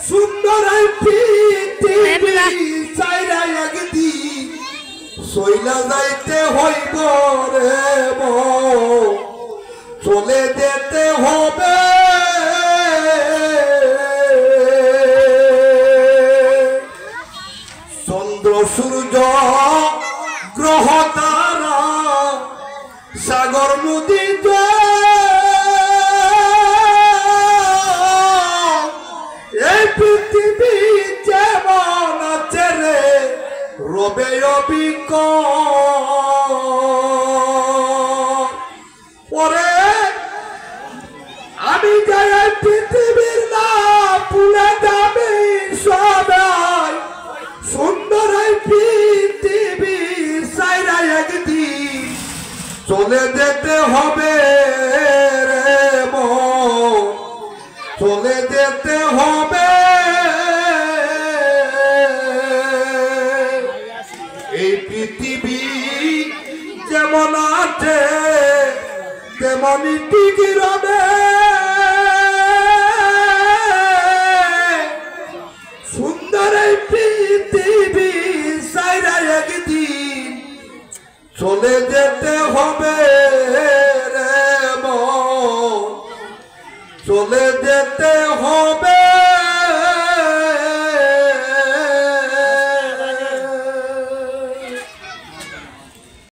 সুন্দর পৃথিবী চাইরা একদিন সইলা যাইতে হইব রে চলে যেতে হবে চন্দ্র সূর্য গ্রহ তারা সাগর নদী এই পৃথিবী যেমন আছে রে রবে পরে আমি যাই পৃথিবীর না পুলে যাবে সবাই সুন্দর পৃথিবী সাইরা একদিন চলে যেতে হবে রে চলে যেতে হবে এই পৃথিবী যেমন আছে তেমনই টিকে রবে সুন্দর পৃথিবী সাইরা একদিন চলে যেতে হবে রে চলে যেতে হবে।